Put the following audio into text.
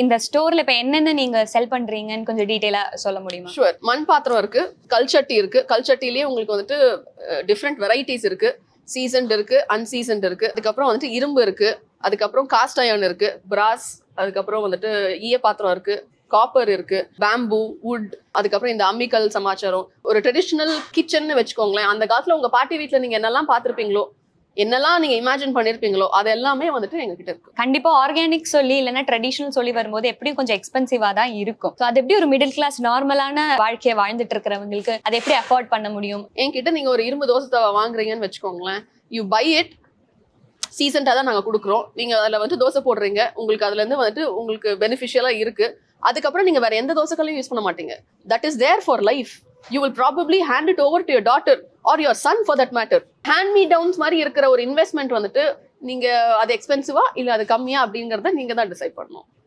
இந்த ஸ்டோர்ல இப்ப என்னென்ன நீங்க செல் பண்றீங்கன்னு கொஞ்சம் டீடைலா சொல்ல முடியுமா? ஷுவர். மண் பாத்திரம் இருக்கு, கல்சட்டி இருக்கு. கல்சட்டிலேயே உங்களுக்கு வந்துட்டு டிஃப்ரெண்ட் வெரைட்டிஸ் இருக்கு. சீசன்ட் இருக்கு, அன்சீசன்ட் இருக்கு. அதுக்கப்புறம் வந்துட்டு இரும்பு இருக்கு, அதுக்கப்புறம் காஸ்ட் அயர்ன் இருக்கு, பிராஸ், அதுக்கப்புறம் வந்துட்டு ஈய பாத்திரம் இருக்கு, காப்பர் இருக்கு, பேம்பூ, வுட், அதுக்கப்புறம் இந்த அம்மிக்கல் சமாச்சாரம். ஒரு ட்ரெடிஷ்னல் கிச்சன் வச்சுக்கோங்களேன். அந்த காலத்துல உங்க பாட்டி வீட்டுல நீங்க என்னெல்லாம் பார்த்திருப்பீங்களோ, என்னெல்லாம் நீங்க இமேஜின் பண்ணிருப்பீங்களோ அது எல்லாமே வந்துட்டு எங்ககிட்ட இருக்கு. கண்டிப்பா ஆர்கானிக் சொல்லி இல்லைன்னா ட்ரெடிஷனல் சொல்லி வரும்போது எப்படியும் கொஞ்சம் எக்ஸ்பென்சிவா தான் இருக்கும். ஸோ அது எப்படி ஒரு மிடில் கிளாஸ் நார்மலான வாழ்க்கையை வாழ்ந்துட்டு இருக்கிறவங்களுக்கு அதை எப்படி அஃபோர்ட் பண்ண முடியும்? என்கிட்ட நீங்க ஒரு இரும்பு தோசை தவா வாங்குறீங்கன்னு வச்சுக்கோங்களேன், யூ பை இட், சீசன்டா தான் நாங்க கொடுக்குறோம். நீங்க அதுல வந்து தோசை போடுறீங்க, உங்களுக்கு அதுல இருந்து வந்துட்டு உங்களுக்கு பெனிஃபிஷியலா இருக்கு. அதுக்கப்புறம் நீங்க வேற எந்த தோசைகளையும் யூஸ் பண்ண மாட்டீங்க. That is there for life. You will probably hand it over to your daughter or your son for that matter. Hand me downs மாதிரி இருக்கிற ஒரு இன்வெஸ்ட்மெண்ட் வந்துட்டு நீங்க அது எக்ஸ்பென்சிவா இல்ல அது கம்மியா அப்படிங்கறத நீங்க தான் டிசைட் பண்ணணும்.